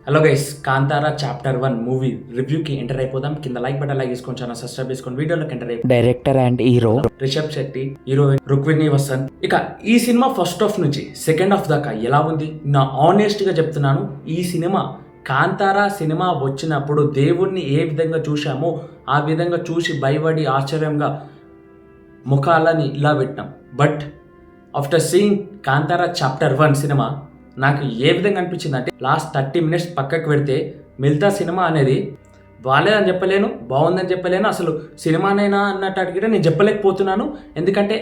Hello guys, Kantara chapter 1 movie రివ్యూకి enter అయిపోదాం. కింద లైక్ బటన్ లైక్ చేసుకొని ఛానల్ సబ్స్క్రైబ్ చేసుకొని వీడియోలోకి ఎంటర్ అయిపోయి director and hero Rishab Shetty, heroine Rukmini Vasanth. ఇక ఈ సినిమా ఫస్ట్ హాఫ్ నుంచి సెకండ్ హాఫ్ దాకా ఎలా ఉంది? నా ఆనెస్ట్ గా చెప్తున్నాను, ఈ సినిమా కాంతారా సినిమా వచ్చినప్పుడు దేవుణ్ణి ఏ విధంగా చూశామో ఆ విధంగా చూసి భయపడి ఆశ్చర్యంగా ముఖాలని ఇలా పెట్టినాం. But after seeing Kantara chapter 1 cinema నాకు ఏ విధంగా అనిపించింది అంటే, లాస్ట్ 30 minutes పక్కకు పెడితే మిగతా సినిమా అనేది బాగాలేదని చెప్పలేను, బాగుందని చెప్పలేను, అసలు సినిమానైనా అన్నట్టు అడిగితే నేను చెప్పలేకపోతున్నాను. ఎందుకంటే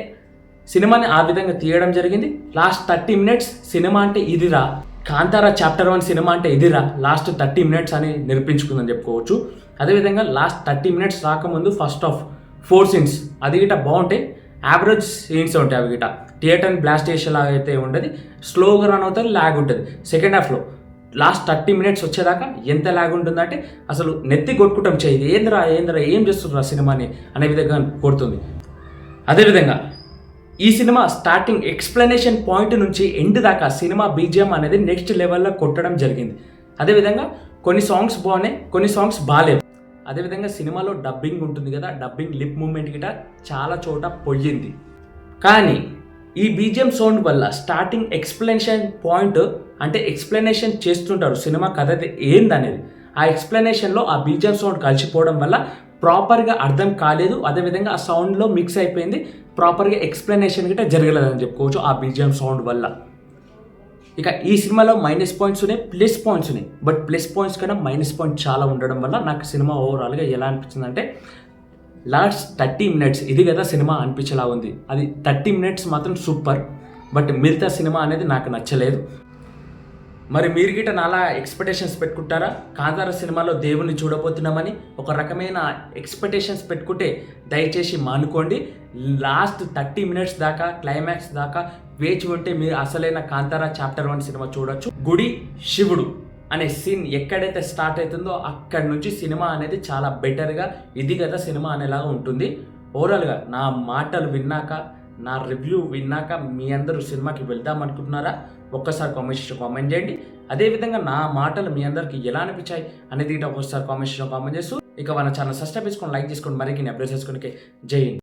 సినిమాని ఆ విధంగా తీయడం జరిగింది. లాస్ట్ 30 minutes సినిమా అంటే ఇదిరా, కాంతారా చాప్టర్ 1 సినిమా అంటే ఇదిరా, లాస్ట్ 30 minutes అని నిరూపించుకుందని చెప్పుకోవచ్చు. అదేవిధంగా లాస్ట్ 30 minutes రాకముందు ఫస్ట్ హాఫ్ 4 scenes అది గిట బాగుంటాయి, యావరేజ్ సీన్స్ ఉంటాయి. అవి గిట థియేటర్ బ్లాస్ట్ చేసేలాగా అయితే ఉండదు, స్లోగా రన్ అవుతుంది, ల్యాగ్ ఉంటుంది. సెకండ్ హాఫ్లో లాస్ట్ 30 minutes వచ్చేదాకా ఎంత ల్యాగ్ ఉంటుందంటే అసలు నెత్తి కొట్టుకుంటాం చేయి, ఏంద్రా ఏం చేస్తుండ్రా సినిమాని అనే విధంగా కొడుతుంది. అదేవిధంగా ఈ సినిమా స్టార్టింగ్ ఎక్స్ప్లెనేషన్ పాయింట్ నుంచి ఎండ్ దాకా సినిమా బీజిఎం అనేది నెక్స్ట్ లెవెల్లో కొట్టడం జరిగింది. అదేవిధంగా కొన్ని సాంగ్స్ బాగున్నాయి, కొన్ని సాంగ్స్ బాగాలేవు. అదేవిధంగా సినిమాలో డబ్బింగ్ ఉంటుంది కదా, డబ్బింగ్ లిప్ మూమెంట్ గిట చాలా చోట పొయ్యింది. కానీ ఈ బీజిఎం సౌండ్ వల్ల స్టార్టింగ్ ఎక్స్ప్లెనేషన్ పాయింట్ అంటే ఎక్స్ప్లెనేషన్ చేస్తుంటారు సినిమా కథ ఏందనేది, ఆ ఎక్స్ప్లెనేషన్లో ఆ బీజిఎం సౌండ్ కలిసిపోవడం వల్ల ప్రాపర్గా అర్థం కాలేదు. అదేవిధంగా ఆ సౌండ్లో మిక్స్ అయిపోయింది, ప్రాపర్గా ఎక్స్ప్లెనేషన్ గిట్ట జరగలేదని చెప్పుకోవచ్చు ఆ బీజిఎం సౌండ్ వల్ల. ఇక ఈ సినిమాలో మైనస్ పాయింట్స్ ఉన్నాయి, ప్లస్ పాయింట్స్ ఉన్నాయి. బట్ ప్లస్ పాయింట్స్ కన్నా మైనస్ పాయింట్ చాలా ఉండడం వల్ల నాకు సినిమా ఓవరాల్గా ఎలా అనిపించింది అంటే, లాస్ట్ 30 minutes ఇది కదా సినిమా అనిపించేలా ఉంది. అది 30 minutes మాత్రం సూపర్. బట్ మిగతా సినిమా అనేది నాకు నచ్చలేదు. మరి మీరు గిట్ట నాలా ఎక్స్పెక్టేషన్స్ పెట్టుకుంటారా? కాంతారా సినిమాలో దేవుణ్ణి చూడబోతున్నామని ఒక రకమైన ఎక్స్పెక్టేషన్స్ పెట్టుకుంటే దయచేసి మానుకోండి. లాస్ట్ 30 minutes దాకా, క్లైమాక్స్ దాకా వేచి ఉంటే మీరు అసలైన కాంతారా చాప్టర్ 1 సినిమా చూడొచ్చు. గుడి శివుడు అనే సీన్ ఎక్కడైతే స్టార్ట్ అవుతుందో అక్కడి నుంచి సినిమా అనేది చాలా బెటర్గా ఇది కదా సినిమా అనేలాగా ఉంటుంది. ఓవరాల్గా నా మాటలు విన్నాక, నా రివ్యూ విన్నాక మీ అందరూ సినిమాకి వెళ్దాం అనుకుంటున్నారా? ఒక్కసారి కామెంట్ చేయండి. అదేవిధంగా నా మాటలు మీ అందరికి ఎలా అనిపించాయి అనేది ఒక్కసారి కామెంట్ చేస్తూ ఇక మన ఛానల్ సబ్స్క్రైబ్ చేసుకొని లైక్ చేసుకొని మరిన్ని అప్డేట్స్ చేసుకోవడానికి జై హింద్.